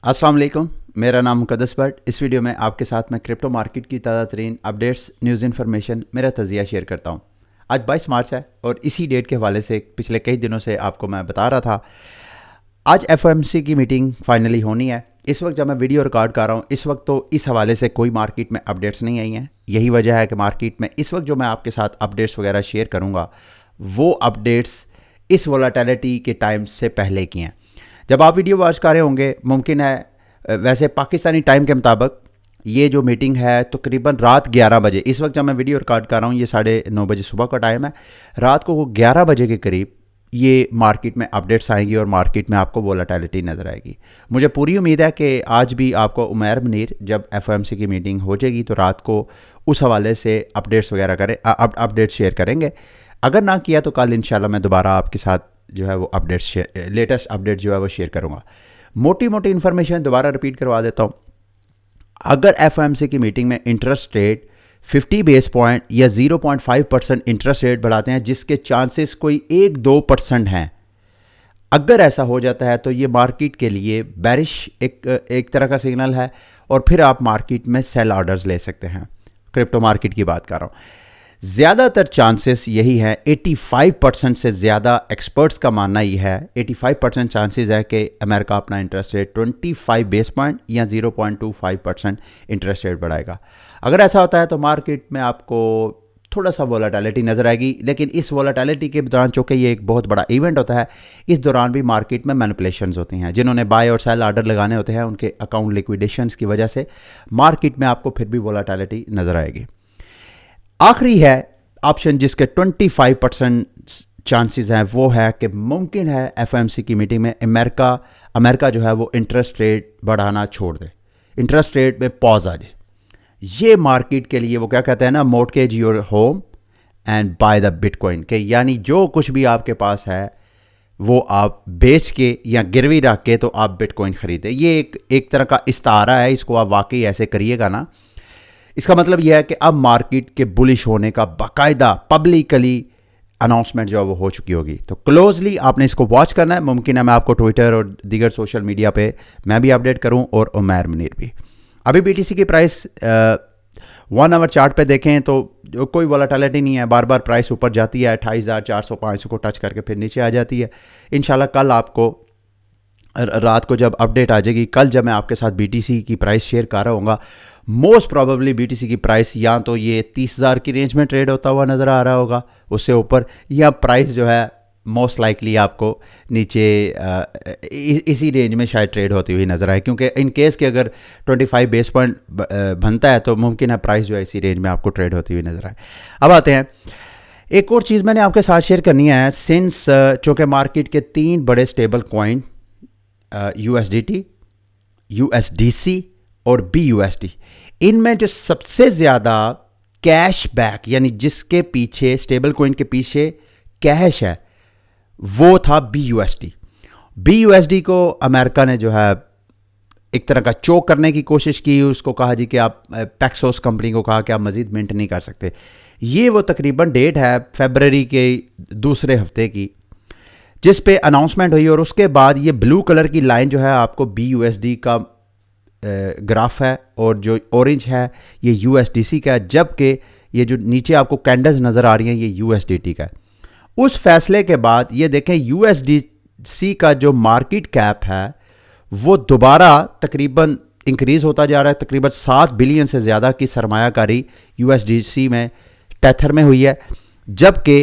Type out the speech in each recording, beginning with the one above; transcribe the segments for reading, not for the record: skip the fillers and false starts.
अस्सलाम वालेकुम, मेरा नाम मुक़द्दस भट्ट। इस वीडियो में आपके साथ मैं क्रिप्टो मार्केट की ताज़ा तरीन अपडेट्स, न्यूज़ इन्फॉर्मेशन, मेरा तज़िया शेयर करता हूँ। आज 22 मार्च है और इसी डेट के हवाले से पिछले कई दिनों से आपको मैं बता रहा था। आज एफओएमसी की मीटिंग फाइनली होनी है। इस वक्त जब मैं वीडियो रिकॉर्ड कर रहा हूँ इस वक्त तो इस हवाले से कोई मार्केट में अपडेट्स नहीं आई हैं। यही वजह है कि मार्केट में इस वक्त जो मैं आपके साथ अपडेट्स वगैरह शेयर करूँगा वो अपडेट्स इस वोलेटिलिटी के टाइम से पहले की हैं। जब आप वीडियो वॉच कर रहे होंगे मुमकिन है वैसे पाकिस्तानी टाइम के मुताबिक ये जो मीटिंग है तकरीबन रात 11 बजे, इस वक्त जब मैं वीडियो रिकॉर्ड कर रहा हूँ ये 9:30 बजे सुबह का टाइम है, रात को 11 बजे के करीब ये मार्केट में अपडेट्स आएंगी और मार्केट में आपको वोलेटिलिटी नज़र आएगी। मुझे पूरी उम्मीद है कि आज भी आपको उमैर मुनीर जब एफओएमसी की मीटिंग हो जाएगी तो रात को उस हवाले से अपडेट्स वगैरह अपडेट्स शेयर करेंगे। अगर ना किया तो कल इंशाल्लाह मैं दोबारा आपके साथ जो है वो अपडेट्स लेटेस्ट अपडेट जो है वो शेयर करूँगा। मोटी मोटी इन्फॉर्मेशन दोबारा रिपीट करवा देता हूँ। अगर एफओएमसी की मीटिंग में इंटरेस्ट रेट 50 बेस पॉइंट या 0.5% इंटरेस्ट रेट बढ़ाते हैं जिसके चांसेस कोई 1-2% हैं, अगर ऐसा हो जाता है तो ये मार्केट के लिए बैरिश एक तरह का सिग्नल है और फिर आप मार्केट में सेल ऑर्डर्स ले सकते हैं। क्रिप्टो मार्केट की बात कर रहा हूँ। ज़्यादातर चांसेस यही है, 85% से ज़्यादा एक्सपर्ट्स का मानना ही है, 85% चांसेस है कि अमेरिका अपना इंटरेस्ट रेट 25 बेस पॉइंट या 0.25% इंटरेस्ट रेट बढ़ाएगा। अगर ऐसा होता है तो मार्केट में आपको थोड़ा सा वोलेटिलिटी नज़र आएगी, लेकिन इस वोलेटिलिटी के दौरान चूँकि ये एक बहुत बड़ा इवेंट होता है, इस दौरान भी मार्केट में मैनिपुलेशंस होती हैं। जिन्होंने बाय और सेल ऑर्डर लगाने होते हैं उनके अकाउंट लिक्विडेशंस की वजह से मार्केट में आपको फिर भी वोलेटिलिटी नज़र आएगी। आखिरी है ऑप्शन जिसके 25% चांसेस हैं, वो है कि मुमकिन है एफओएमसी की मीटिंग में अमेरिका जो है वो इंटरेस्ट रेट बढ़ाना छोड़ दे, इंटरेस्ट रेट में पॉज आ जाए। ये मार्केट के लिए वो क्या कहते हैं ना, mortgage your home and by the bitcoin, के यानी जो कुछ भी आपके पास है वो आप बेच के या गिरवी रख के तो आप बिटकॉइन खरीदें। ये एक तरह का इस्तारा है, इसको आप वाकई ऐसे करिएगा ना, इसका मतलब यह है कि अब मार्केट के बुलिश होने का बाकायदा पब्लिकली अनाउंसमेंट जो है वो हो चुकी होगी। तो क्लोजली आपने इसको वॉच करना है। मुमकिन है मैं आपको ट्विटर और दीगर सोशल मीडिया पे मैं भी अपडेट करूं और उमैर मुनीर भी। अभी बीटीसी की प्राइस 1 आवर चार्ट पे देखें तो कोई वोलेटिलिटी नहीं है, बार बार प्राइस ऊपर जाती है, 28,400-500 को टच करके फिर नीचे आ जाती है। इंशाल्लाह कल आपको रात को जब अपडेट आ जाएगी, कल जब मैं आपके साथ बीटीसी की प्राइस शेयर कर रहा हूँगा, मोस्ट प्रॉबेबली बीटीसी की प्राइस या तो ये 30,000 की रेंज में ट्रेड होता हुआ नज़र आ रहा होगा, उससे ऊपर, या प्राइस जो है मोस्ट लाइकली आपको नीचे इसी रेंज में शायद ट्रेड होती हुई नज़र आए, क्योंकि इन केस के अगर 25 बेस पॉइंट बनता है तो मुमकिन है प्राइस जो है इसी रेंज में आपको ट्रेड होती हुई नज़र आए। अब आते हैं, एक और चीज़ मैंने आपके साथ शेयर करनी है। सिंस चूँकि मार्केट के 3 बड़े स्टेबल कॉइन USDT, USDC और BUSD, इनमें जो सबसे ज़्यादा कैश बैक यानी जिसके पीछे स्टेबल कॉइन के पीछे कैश है वो था BUSD। BUSD को अमेरिका ने जो है एक तरह का चोक करने की कोशिश की, उसको कहा जी कि आप पैक्सोस कंपनी को कहा कि आप मज़ीद मिंट नहीं कर सकते। ये वो तकरीबन डेट है फरवरी के दूसरे हफ्ते की जिस पे अनाउंसमेंट हुई, और उसके बाद ये ब्लू कलर की लाइन जो है आपको BUSD का ग्राफ है और जो ऑरेंज है ये USDC का है, जबकि ये जो नीचे आपको कैंडल्स नज़र आ रही हैं ये USDT का है। उस फैसले के बाद ये देखें USDC का जो मार्केट कैप है वो दोबारा तकरीबन इंक्रीज़ होता जा रहा है। तकरीबन 7 बिलियन से ज़्यादा की सरमायाकारी USDC में टेथर में हुई है, जबकि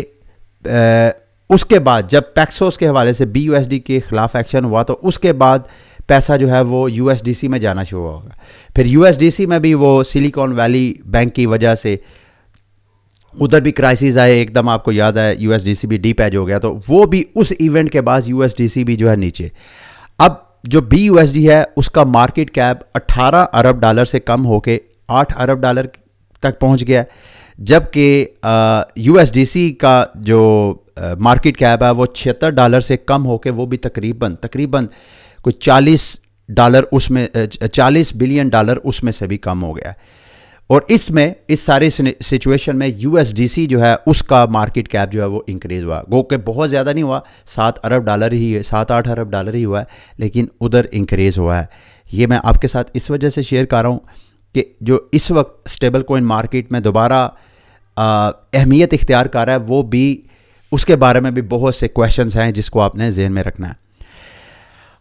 उसके बाद जब पैक्सोस के हवाले से BUSD के ख़िलाफ़ एक्शन हुआ तो उसके बाद पैसा जो है वो USDC में जाना शुरू होगा। फिर USDC में भी वो सिलिकॉन वैली बैंक की वजह से उधर भी क्राइसिस आए, एकदम आपको याद है USDC भी डीपैज हो गया, तो वो भी उस इवेंट के बाद USDC भी जो है नीचे। अब जो BUSD है उसका मार्केट कैप 18 अरब डॉलर से कम होके 8 अरब डॉलर तक पहुंच गया, जबकि USDC का जो मार्केट कैप है वो 76 डॉलर से कम होके वो भी तकरीबन कोई $40 उसमें 40 बिलियन डॉलर उसमें से भी कम हो गया। और इसमें इस सारी सिचुएशन में यूएसडीसी जो है उसका मार्केट कैप जो है वो इंक्रीज हुआ, गो के बहुत ज़्यादा नहीं हुआ, 7 अरब डॉलर ही है, 7-8 अरब डॉलर ही हुआ है, लेकिन उधर इंक्रीज हुआ है। ये मैं आपके साथ इस वजह से शेयर कर रहा हूँ कि जो इस वक्त स्टेबल कॉइन मार्केट में दोबारा अहमियत इख्तियार कर रहा है, वो भी उसके बारे में भी बहुत से क्वेश्चंस हैं जिसको आपने जहन में रखना है।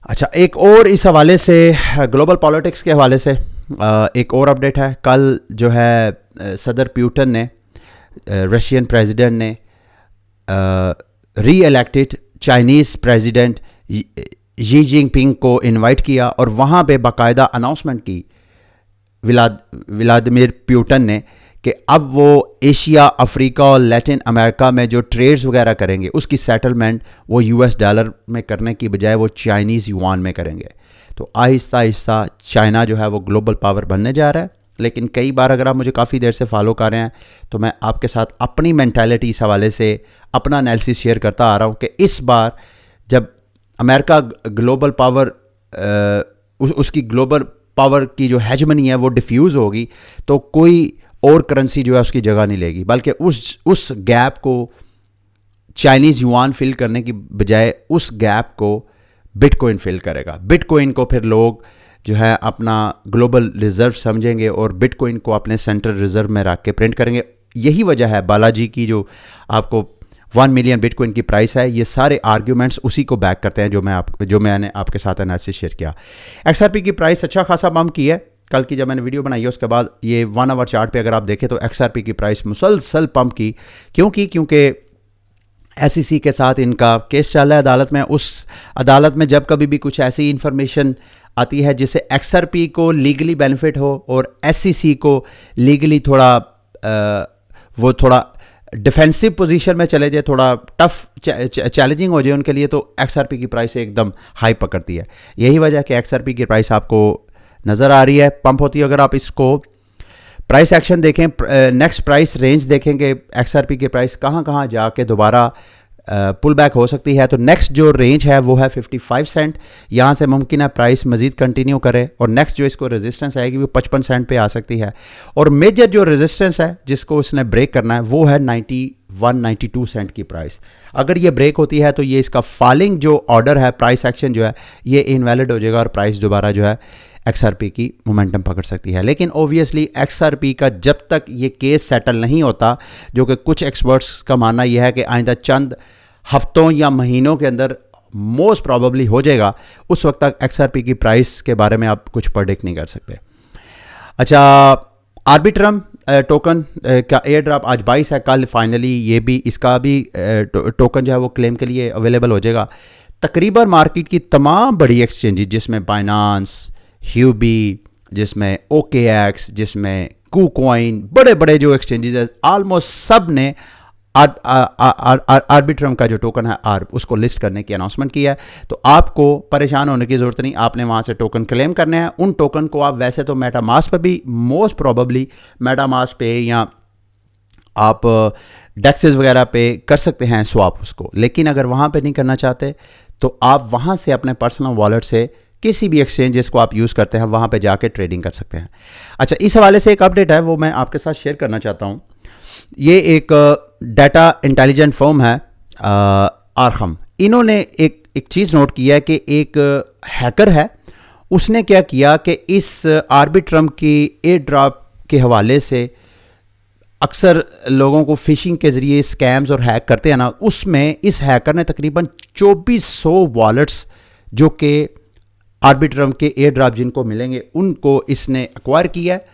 अच्छा, एक और इस हवाले से ग्लोबल पॉलिटिक्स के हवाले से एक और अपडेट है। कल जो है सदर पुतिन ने, रशियन प्रेसिडेंट ने री elected Chinese president Xi Jinping को इनवाइट किया और वहाँ पे बाकायदा अनाउंसमेंट की व्लादिमीर पुतिन ने कि अब वो एशिया, अफ्रीका और लैटिन अमेरिका में जो ट्रेड्स वगैरह करेंगे उसकी सेटलमेंट वो यूएस डॉलर में करने की बजाय वो चाइनीज़ युआन में करेंगे। तो आहिस्ता आहिस्ता चाइना जो है वो ग्लोबल पावर बनने जा रहा है। लेकिन कई बार अगर आप मुझे काफ़ी देर से फॉलो कर रहे हैं तो मैं आपके साथ अपनी मेंटालिटी इस हवाले से अपना एनालिसिस शेयर करता आ रहा हूँ कि इस बार जब अमेरिका ग्लोबल पावर उसकी ग्लोबल पावर की जो हेजमनी है वो डिफ्यूज़ होगी तो कोई और करेंसी जो है उसकी जगह नहीं लेगी, बल्कि उस गैप को चाइनीज़ युआन फिल करने की बजाय उस गैप को बिटकॉइन फिल करेगा। बिटकॉइन को फिर लोग जो है अपना ग्लोबल रिजर्व समझेंगे और बिटकॉइन को अपने सेंट्रल रिजर्व में रख के प्रिंट करेंगे। यही वजह है बालाजी की जो आपको 1 मिलियन बिटकॉइन की प्राइस है, ये सारे आर्ग्यूमेंट्स उसी को बैक करते हैं जो मैंने आपके साथ एनालिसिस शेयर किया। XRP की प्राइस अच्छा खासा बम की है। कल की जब मैंने वीडियो बनाई है उसके बाद ये 1 आवर चार्ट पे अगर आप देखें तो XRP की प्राइस मुसलसल पंप की। क्योंकि SEC के साथ इनका केस चल रहा है अदालत में। उस अदालत में जब कभी भी कुछ ऐसी इंफॉर्मेशन आती है जिससे XRP को लीगली बेनिफिट हो और SEC को लीगली वो थोड़ा डिफेंसिव पोजीशन में चले जाए, थोड़ा टफ चैलेंजिंग हो जाए उनके लिए, तो XRP की प्राइस एकदम हाई पकड़ती है। यही वजह है कि XRP की प्राइस आपको नज़र आ रही है पंप होती है। अगर आप इसको प्राइस एक्शन देखें, नेक्स्ट प्राइस रेंज देखेंगे XRP की प्राइस कहाँ जाके दोबारा पुल बैक हो सकती है, तो नेक्स्ट जो रेंज है वो है 55 सेंट। यहाँ से मुमकिन है प्राइस मज़ीद कंटिन्यू करे और नेक्स्ट जो इसको रेजिस्टेंस आएगी वो 55 सेंट पे आ सकती है। और मेजर जो रेजिस्टेंस है जिसको उसने ब्रेक करना है वो है 91-92 सेंट की प्राइस। अगर ये ब्रेक होती है तो ये इसका फॉलिंग जो ऑर्डर है, प्राइस एक्शन जो है ये इनवैलिड हो जाएगा और प्राइस दोबारा जो है XRP की मोमेंटम पकड़ सकती है। लेकिन ओबियसली XRP का जब तक ये केस सेटल नहीं होता, जो कि कुछ एक्सपर्ट्स का मानना यह है कि आइंदा चंद हफ्तों या महीनों के अंदर मोस्ट प्रॉबेबली हो जाएगा, उस वक्त तक XRP की प्राइस के बारे में आप कुछ प्रेडिक्ट नहीं कर सकते। अच्छा, आर्बिट्रम टोकन का एयर ड्रॉप आज 22 है, कल फाइनली ये भी इसका भी टोकन जो है वो क्लेम के लिए अवेलेबल हो जाएगा। तकरीबन मार्केट की तमाम बड़ी एक्सचेंजेस जिसमें बाइनांस, ह्यूबी, जिसमें OKX, जिसमें KuCoin, बड़े बड़े जो एक्सचेंजेस है ऑलमोस्ट सब ने आर्बिट्रम का जो टोकन है आर्ब उसको लिस्ट करने की अनाउंसमेंट किया है। तो आपको परेशान होने की ज़रूरत नहीं, आपने वहाँ से टोकन क्लेम करने हैं। उन टोकन को आप वैसे तो मेटामास्क पे भी मोस्ट प्रोबेबली मेटामास्क पे या आप डेक्सेस वगैरह पे कर सकते हैं स्वैप उसको, लेकिन अगर वहाँ पे नहीं करना चाहते तो आप वहाँ से अपने पर्सनल वॉलेट से किसी भी एक्सचेंज जिसको आप यूज़ करते हैं वहाँ पे जाके ट्रेडिंग कर सकते हैं। अच्छा, इस हवाले से एक अपडेट है वो मैं आपके साथ शेयर करना चाहता हूँ। ये एक डाटा इंटेलिजेंट फर्म है आर्खम। इन्होंने एक चीज़ नोट की है कि एक हैकर है, उसने क्या किया कि इस आर्बिट्रम की एयर ड्रॉप के हवाले से अक्सर लोगों को फिशिंग के ज़रिए स्कैम्स और हैक करते हैं ना, उसमें इस हैकर ने तकरीबन 2400 वॉलेट्स जो कि आर्बिट्रम के एयर ड्रॉप जिनको मिलेंगे उनको इसने एक्वायर किया है।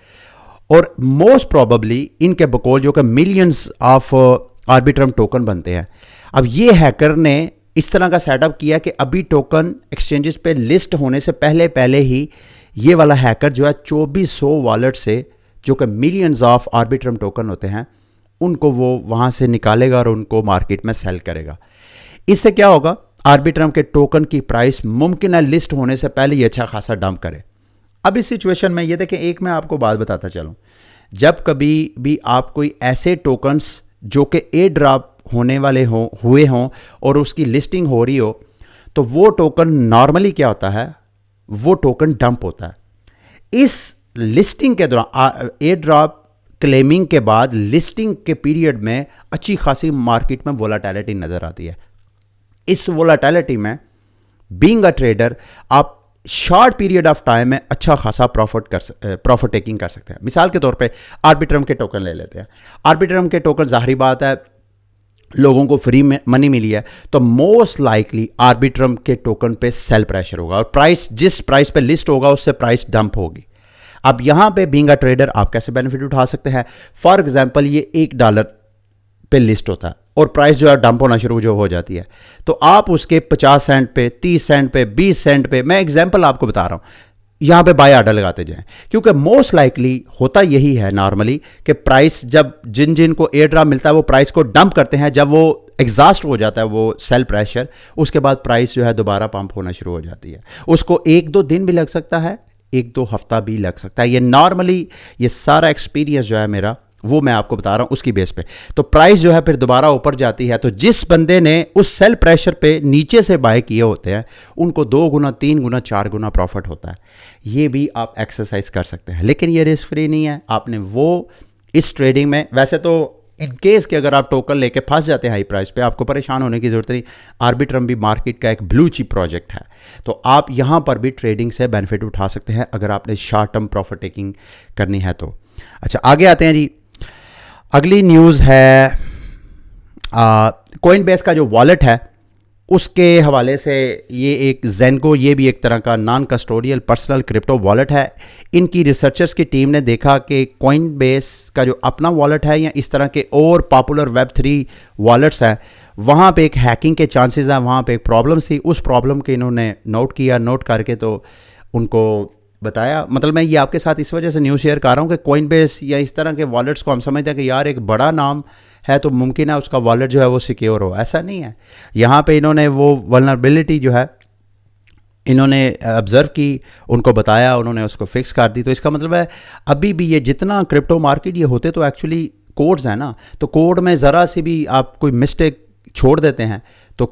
और मोस्ट प्रोबेबली इनके बकौल जो कि मिलियंस ऑफ आर्बिट्रम टोकन बनते हैं। अब ये हैकर ने इस तरह का सेटअप किया कि अभी टोकन एक्सचेंजेस पे लिस्ट होने से पहले ही ये वाला हैकर जो है 2400 वॉलेट से जो कि मिलियंस ऑफ आर्बिट्रम टोकन होते हैं उनको वो वहाँ से निकालेगा और उनको मार्केट में सेल करेगा। इससे क्या होगा, आर्बिट्रम के टोकन की प्राइस मुमकिन है लिस्ट होने से पहले ये अच्छा खासा डंप करे। अब इस सिचुएशन में ये देखें, एक मैं आपको बात बताता चलूँ, जब कभी भी आप कोई ऐसे टोकन्स जो कि एयर ड्रॉप होने वाले हुए हों और उसकी लिस्टिंग हो रही हो, तो वो टोकन नॉर्मली क्या होता है, वो टोकन डंप होता है। इस लिस्टिंग के दौरान एयर ड्रॉप क्लेमिंग के बाद लिस्टिंग के पीरियड में अच्छी खासी मार्केट में वोलाटिलिटी नज़र आती है। इस वोलाटिलिटी में बीइंग अ ट्रेडर आप शॉर्ट पीरियड ऑफ टाइम में अच्छा खासा प्रॉफिट टेकिंग कर सकते हैं। मिसाल के तौर पे आर्बिट्रम के टोकन ले लेते हैं। आर्बिट्रम के टोकन जाहिर बात है लोगों को फ्री में मनी मिली है, तो मोस्ट लाइकली आर्बिट्रम के टोकन पे सेल प्रेशर होगा और प्राइस जिस प्राइस पे लिस्ट होगा उससे प्राइस डंप होगी। अब यहां पे बीइंग अ ट्रेडर आप कैसे बेनिफिट उठा सकते हैं? फॉर एग्जांपल ये $1 पे लिस्ट होता है और प्राइस जो है डंप होना शुरू जो हो जाती है, तो आप उसके 50 सेंट पे, 30 सेंट पे, 20 सेंट पे, मैं एग्जांपल आपको बता रहा हूं, यहां पे बाय ऑर्डर लगाते जाएं, क्योंकि मोस्ट लाइकली होता यही है नॉर्मली कि प्राइस जब जिन को एयर ड्रॉप मिलता है वो प्राइस को डंप करते हैं, जब वो एग्जॉस्ट हो जाता है वो सेल प्रेशर, उसके बाद प्राइस जो है दोबारा पंप होना शुरू हो जाती है। उसको 1-2 दिन भी लग सकता है, 1-2 हफ्ता भी लग सकता है। ये नॉर्मली ये सारा एक्सपीरियंस जो है मेरा वो मैं आपको बता रहा हूं उसकी बेस पे। तो प्राइस जो है फिर दोबारा ऊपर जाती है, तो जिस बंदे ने उस सेल प्रेशर पे नीचे से बाय किए होते हैं उनको 2 गुना, 3 गुना, 4 गुना प्रॉफिट होता है। ये भी आप एक्सरसाइज कर सकते हैं, लेकिन ये रिस्क फ्री नहीं है। आपने वो इस ट्रेडिंग में वैसे तो इन केस कि अगर आप टोकन लेके फंस जाते हैं हाई प्राइस पे, आपको परेशान होने की ज़रूरत नहीं। आर्बिट्रम भी मार्केट का एक ब्लू चिप प्रोजेक्ट है, तो आप यहाँ पर भी ट्रेडिंग से बेनिफिट उठा सकते हैं अगर आपने शॉर्ट टर्म प्रॉफिट टेकिंग करनी है तो। अच्छा, आगे आते हैं जी। अगली न्यूज़ है कॉइनबेस का जो वॉलेट है उसके हवाले से। ये एक ज़ेनको, ये भी एक तरह का non custodial personal crypto wallet है। इनकी रिसर्चर्स की टीम ने देखा कि कॉइनबेस का जो अपना वॉलेट है या इस तरह के और पॉपुलर वेब3 वॉलेट्स हैं, वहाँ पे एक हैकिंग के चांसेस हैं, वहाँ पे एक प्रॉब्लम थी। उस प्रॉब्लम के इन्होंने नोट किया, नोट करके तो उनको बताया। मतलब मैं ये आपके साथ इस वजह से न्यूज़ शेयर कर रहा हूँ कि कॉइनबेस या इस तरह के वॉलेट्स को हम समझते हैं कि यार एक बड़ा नाम है तो मुमकिन है उसका वॉलेट जो है वो सिक्योर हो, ऐसा नहीं है। यहाँ पे इन्होंने वो वल्नरेबिलिटी जो है इन्होंने ऑब्ज़र्व की, उनको बताया, उन्होंने उसको फिक्स कर दी। तो इसका मतलब है अभी भी ये जितना क्रिप्टो मार्केट ये होते तो एक्चुअली कोड्स हैं ना, तो कोड में ज़रा सी भी आप कोई मिस्टेक छोड़ देते हैं तो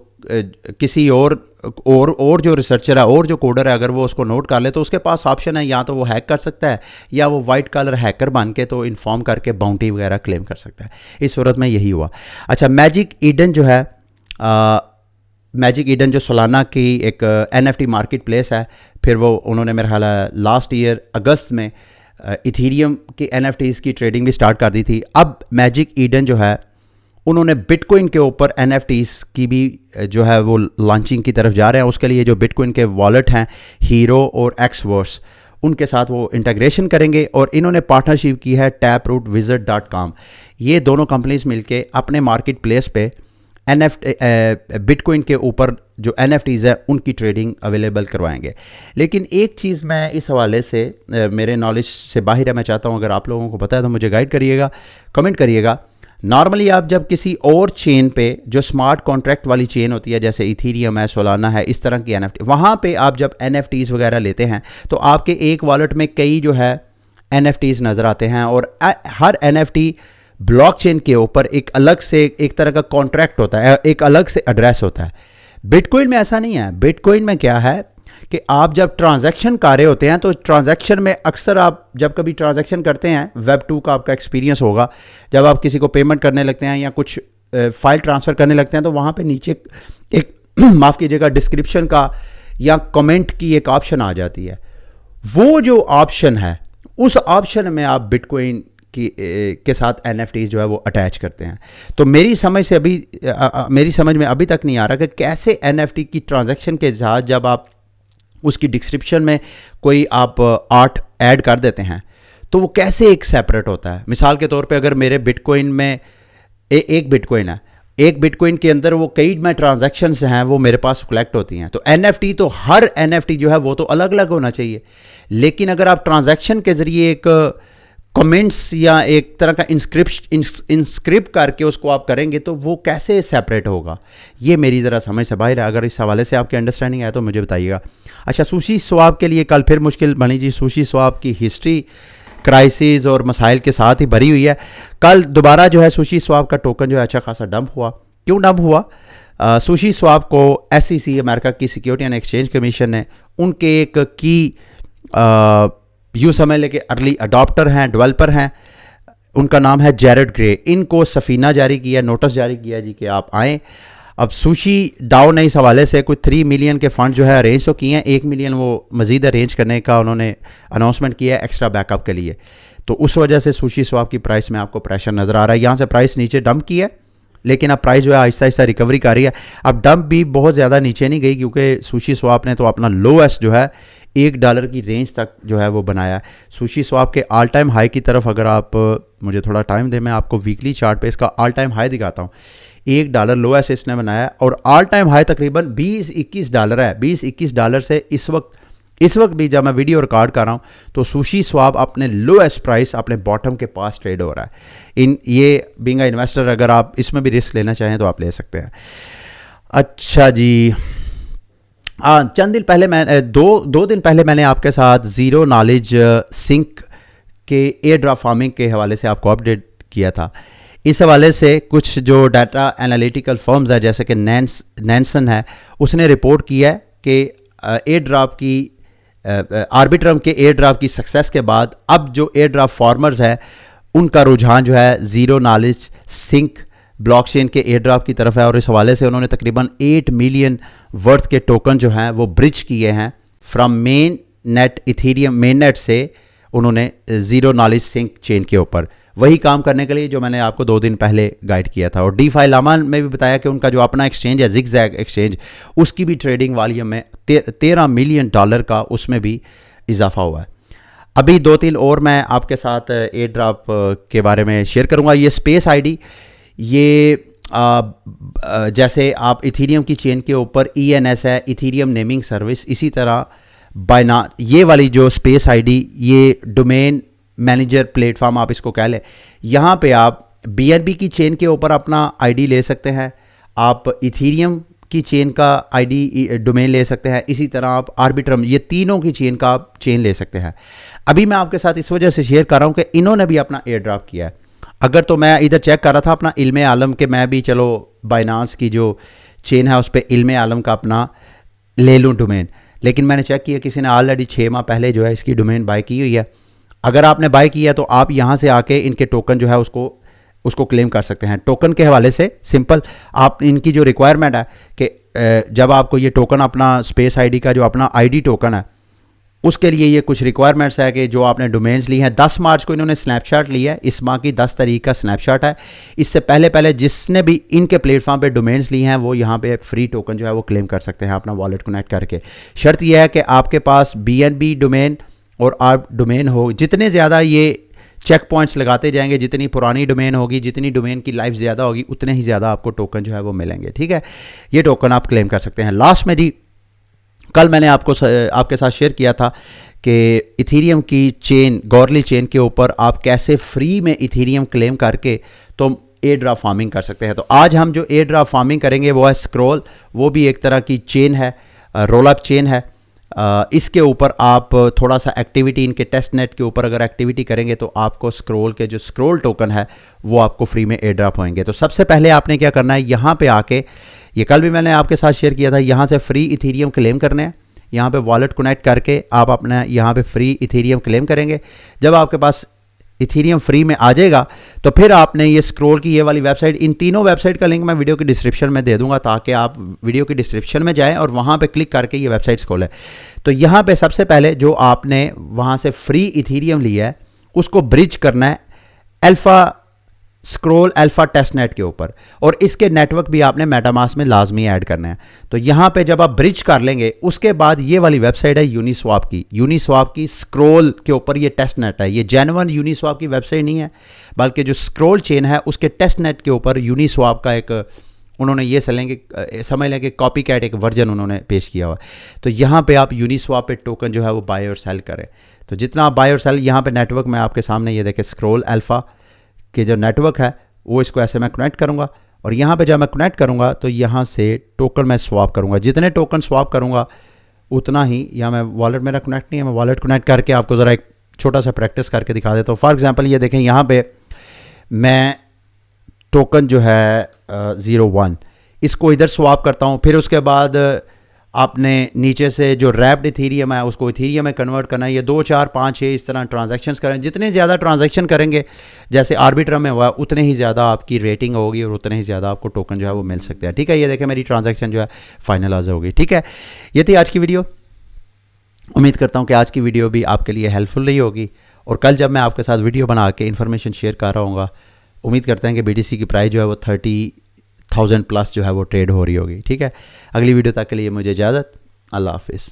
किसी और जो रिसर्चर है और जो कोडर है अगर वो उसको नोट कर ले तो उसके पास ऑप्शन है, या तो वो हैक कर सकता है या वो वाइट कॉलर हैकर बन के तो इन्फॉर्म करके बाउंटी वगैरह क्लेम कर सकता है। इस सूरत में यही हुआ। अच्छा, मैजिक ईडन जो है, मैजिक ईडन जो सोलाना की एक NFT मार्केट प्लेस है, फिर वो उन्होंने मेरा ख्याल है लास्ट ईयर अगस्त में इथीरियम की NFTs की ट्रेडिंग भी स्टार्ट कर दी थी। अब मैजिक ईडन जो है उन्होंने बिटकॉइन के ऊपर NFTs की भी जो है वो लॉन्चिंग की तरफ जा रहे हैं। उसके लिए जो बिटकॉइन के वॉलेट हैं हीरो और एक्सवर्स, उनके साथ वो इंटीग्रेशन करेंगे और इन्होंने पार्टनरशिप की है taprootwizard.com। ये दोनों कंपनीज मिलके अपने मार्केट प्लेस पे बिटकॉइन के ऊपर जो NFTs है उनकी ट्रेडिंग अवेलेबल करवाएंगे। लेकिन एक चीज़ मैं इस हवाले से मेरे नॉलेज से बाहर है, मैं चाहता हूँ अगर आप लोगों को पता है तो मुझे गाइड करिएगा, कमेंट करिएगा। नॉर्मली आप जब किसी और चेन पे जो स्मार्ट कॉन्ट्रैक्ट वाली चेन होती है जैसे इथीरियम है, सोलाना है, इस तरह की NFT, वहाँ पे आप जब NFTs वगैरह लेते हैं तो आपके एक वॉलेट में कई जो है NFTs नज़र आते हैं और हर NFT ब्लॉकचेन के ऊपर एक अलग से एक तरह का कॉन्ट्रैक्ट होता है, एक अलग से एड्रेस होता है। बिटकॉइन में ऐसा नहीं है। बिटकॉइन में क्या है कि आप जब ट्रांजैक्शन कर रहे होते हैं तो ट्रांजैक्शन में अक्सर आप जब कभी ट्रांजैक्शन करते हैं, Web2 का आपका एक्सपीरियंस होगा, जब आप किसी को पेमेंट करने लगते हैं या कुछ फाइल ट्रांसफ़र करने लगते हैं तो वहाँ पे नीचे एक माफ़ कीजिएगा डिस्क्रिप्शन का या कमेंट की एक ऑप्शन आ जाती है। वो जो ऑप्शन है उस ऑप्शन में आप बिटकॉइन के साथ NFTs जो है वो अटैच करते हैं। तो मेरी समझ में अभी तक नहीं आ रहा कि कैसे NFT की ट्रांजैक्शन के साथ जब आप उसकी डिस्क्रिप्शन में कोई आप आर्ट ऐड कर देते हैं तो वो कैसे एक सेपरेट होता है। मिसाल के तौर पे अगर मेरे बिटकॉइन में एक बिटकॉइन है, एक बिटकॉइन के अंदर वो कई में ट्रांजैक्शंस हैं वो मेरे पास कलेक्ट होती हैं, तो NFT तो हर NFT जो है वो तो अलग अलग होना चाहिए। लेकिन अगर आप ट्रांजैक्शन के ज़रिए एक कमेंट्स या एक तरह का इंस्क्रिप्ट करके उसको आप करेंगे तो वो कैसे सेपरेट होगा, ये मेरी ज़रा समझ से बाहर है। अगर इस हवाले से आपकी अंडरस्टैंडिंग है तो मुझे बताइएगा। अच्छा, सुशी स्वाप के लिए कल फिर मुश्किल बनी जी। सुशी स्वाप की हिस्ट्री क्राइसिस और मसाइल के साथ ही भरी हुई है। कल दोबारा जो है सुशी स्वाप का टोकन जो है अच्छा खासा डंप हुआ। क्यों डंप हुआ? सुशी स्वाप को SEC अमेरिका की सिक्योरिटी एंड एक्सचेंज कमीशन ने उनके एक की यूँ समझ लें कि अर्ली अडॉप्टर हैं, डेवलपर हैं, उनका नाम है जेरेड ग्रे। इनको सफ़ीना जारी किया, नोटिस जारी किया जी कि आप आएँ। अब सुशी डाउ ने इस हवाले से कुछ 3 मिलियन के फंड जो है अरेंज तो किए हैं, 1 मिलियन वो मज़ीद अरेंज करने का उन्होंने अनाउंसमेंट किया है एक्स्ट्रा बैकअप के लिए। तो उस वजह से सुशी स्वैप की प्राइस में आपको प्रेशर नज़र आ रहा है। यहाँ से प्राइस नीचे डंप की है, लेकिन अब प्राइस जो है आहिस्ता आहिस्ता रिकवरी कर रही है। अब डंप भी बहुत ज़्यादा नीचे नहीं गई, क्योंकि सुशी स्वैप ने तो अपना लोएस्ट जो है $1 की रेंज तक जो है वो बनाया है। सुशी स्वैप के ऑल टाइम हाई की तरफ अगर आप मुझे थोड़ा टाइम दें, मैं आपको वीकली चार्ट पे इसका ऑल टाइम हाई दिखाता हूँ। $1 लोएस्ट इसने बनाया और ऑल टाइम हाई तकरीबन $20-21 है। $20-21 से इस वक्त भी जब मैं वीडियो रिकॉर्ड कर रहा हूँ तो सुशी स्वैप अपने लोएस्ट प्राइस अपने बॉटम के पास ट्रेड हो रहा है। ये बीइंग इन्वेस्टर अगर आप इसमें भी रिस्क लेना चाहें तो आप ले सकते हैं। अच्छा जी, चंद दिन पहले मैं दो दिन पहले मैंने आपके साथ ज़ीरो नॉलेज सिंक के एयर ड्रॉप फार्मिंग के हवाले से आपको अपडेट किया था। इस हवाले से कुछ जो डाटा एनालिटिकल फर्म्स है जैसे कि नैनसन है, उसने रिपोर्ट किया है कि एयर ड्रॉप की आर्बिट्रम के एयर ड्रॉप की सक्सेस के बाद अब जो एयर ड्रॉप फार्मर्स है उनका रुझान जो है ज़ीरो नॉलेज सिंक ब्लॉकचेन के एयर ड्रॉप की तरफ है। और इस हवाले से उन्होंने तकरीबन 8 मिलियन वर्थ के टोकन जो हैं वो ब्रिज किए हैं from main net Ethereum main net से उन्होंने ज़ीरो नॉलेज सिंक चेन के ऊपर वही काम करने के लिए जो मैंने आपको 2 दिन पहले गाइड किया था। और डीफाई लामा में भी बताया कि उनका जो अपना एक्सचेंज है ज़िगज़ैग एक्सचेंज, उसकी भी ट्रेडिंग वॉल्यूम में $13 मिलियन का उसमें भी इजाफा हुआ है। अभी 2-3 और मैं आपके साथ एयर ड्रॉप के बारे में शेयर करूंगा। ये स्पेस आईडी, ये जैसे आप इथीरियम की चेन के ऊपर ENS है, इथीरियम नेमिंग सर्विस, इसी तरह बाइना ये वाली जो स्पेस आईडी, ये डोमेन मैनेजर प्लेटफॉर्म आप इसको कह लें। यहाँ पे आप BNB की चेन के ऊपर अपना आईडी ले सकते हैं, आप इथीरियम की चेन का आईडी डोमेन ले सकते हैं, इसी तरह आप आर्बिट्रम, ये तीनों की चेन का आप चेन ले सकते हैं। अभी मैं आपके साथ इस वजह से शेयर कर रहा हूँ कि इन्होंने भी अपना एयर ड्रॉप किया है। अगर तो मैं इधर चेक कर रहा था अपना इल्म आलम के, मैं भी चलो बाइनांस की जो चेन है उस पर इल्म आलम का अपना ले लूँ डोमेन, लेकिन मैंने चेक किया किसी ने ऑलरेडी 6 माह पहले जो है इसकी डोमेन बाय की हुई है। अगर आपने बाय किया तो आप यहाँ से आके इनके टोकन जो है उसको क्लेम कर सकते हैं। टोकन के हवाले से सिंपल, आप इनकी जो रिक्वायरमेंट है कि जब आपको ये टोकन अपना स्पेस आईडी का जो अपना आईडी टोकन है उसके लिए ये कुछ रिक्वायरमेंट्स है कि जो आपने डोमेन्स ली हैं। 10 मार्च को इन्होंने स्नैपशॉट लिया है, इस माह की 10 तारीख का स्नैपशॉट है। इससे पहले जिसने भी इनके प्लेटफॉर्म पे डोमेन्स ली हैं वो यहाँ पे फ्री टोकन जो है वो क्लेम कर सकते हैं अपना वॉलेट कनेक्ट करके। शर्त यह है कि आपके पास BNB डोमेन और ARB डोमेन हो। जितने ज़्यादा ये चेक पॉइंट्स लगाते जाएंगे, जितनी पुरानी डोमेन होगी, जितनी डोमेन की लाइफ ज़्यादा होगी, उतने ही ज़्यादा आपको टोकन जो है वो मिलेंगे। ठीक है, ये टोकन आप क्लेम कर सकते हैं। लास्ट में जी, कल मैंने आपके साथ शेयर किया था कि इथीरियम की चेन, गॉर्ली चेन के ऊपर आप कैसे फ्री में इथीरियम क्लेम करके तो एयर ड्रॉप फार्मिंग कर सकते हैं। तो आज हम जो एयर ड्रॉप फार्मिंग करेंगे वो है स्क्रॉल, वो भी एक तरह की चेन है, रोल अप चेन है। इसके ऊपर आप थोड़ा सा एक्टिविटी, इनके टेस्ट नेट के ऊपर अगर एक्टिविटी करेंगे तो आपको स्क्रॉल के जो स्क्रॉल टोकन है वो आपको फ्री में एयर ड्रॉप होंगे। तो सबसे पहले आपने क्या करना है, यहाँ पे आके, ये कल भी मैंने आपके साथ शेयर किया था, यहाँ से फ्री इथीरियम क्लेम करने हैं। यहाँ पे वॉलेट कनेक्ट करके आप अपना यहाँ पे फ्री इथीरियम क्लेम करेंगे। जब आपके पास इथीरियम फ्री में आ जाएगा तो फिर आपने ये स्क्रॉल की ये वाली वेबसाइट, इन तीनों वेबसाइट का लिंक मैं वीडियो की डिस्क्रिप्शन में दे दूंगा ताकि आप वीडियो की डिस्क्रिप्शन में जाएं और वहाँ पे क्लिक करके ये वेबसाइट्स खोलें। तो यहाँ पे सबसे पहले जो आपने वहाँ से फ्री इथीरियम लिया है उसको ब्रिज करना है स्क्रॉल अल्फा टेस्ट नेट के ऊपर, और इसके नेटवर्क भी आपने मेटामास्क में लाजमी ऐड करना है। तो यहाँ पे जब आप ब्रिज कर लेंगे उसके बाद ये वाली वेबसाइट है यूनिस्वाप की स्क्रॉल के ऊपर ये टेस्ट नेट है। ये जेन्युइन यूनिस्वाप की वेबसाइट नहीं है, बल्कि जो स्क्रॉल चेन है उसके टेस्ट नेट के ऊपर यूनिस्वाप का एक उन्होंने ये समझ लें कि कॉपी कैट एक वर्जन उन्होंने पेश किया हुआ। तो यहाँ पे आप यूनिस्वाप पे टोकन जो है वो बाय और सेल करें। तो जितना आप बाय और सेल, यहाँ पे नेटवर्क में आपके सामने ये देखें, स्क्रॉल अल्फा के जो नेटवर्क है वो इसको ऐसे मैं कनेक्ट करूँगा, और यहाँ पे जब मैं कनेक्ट करूँगा तो यहाँ से टोकन मैं स्वाप करूँगा। जितने टोकन स्वाप करूँगा उतना ही, यहाँ मैं वॉलेट मेरा कनेक्ट नहीं है, मैं वॉलेट कनेक्ट करके आपको ज़रा एक छोटा सा प्रैक्टिस करके दिखा देता हूँ। फॉर एग्जांपल ये देखें, यहाँ पे मैं टोकन जो है 01 इसको इधर स्वाप करता हूँ। फिर उसके बाद आपने नीचे से जो रैप्ड इथीरियम है उसको इथीरियम में कन्वर्ट करना है। ये 2, 4, 5, 6 इस तरह ट्रांजैक्शंस करें। जितने ज़्यादा ट्रांजैक्शन करेंगे जैसे आर्बिट्रम में हुआ, उतने ही ज़्यादा आपकी रेटिंग होगी और उतने ही ज़्यादा आपको टोकन जो है वो मिल सकते हैं। ठीक है, ये देखें मेरी ट्रांजैक्शन जो है फाइनलाइज होगी। ठीक है, ये थी आज की वीडियो। उम्मीद करता हूँ कि आज की वीडियो भी आपके लिए हेल्पफुल रही होगी, और कल जब मैं आपके साथ वीडियो बना के इन्फॉर्मेशन शेयर कर रहा हूँ, उम्मीद करते हैं कि BTC की प्राइस जो है वो 30,000 प्लस जो है वो ट्रेड हो रही होगी। ठीक है, अगली वीडियो तक के लिए मुझे इजाज़त। अल्लाह हाफिज़।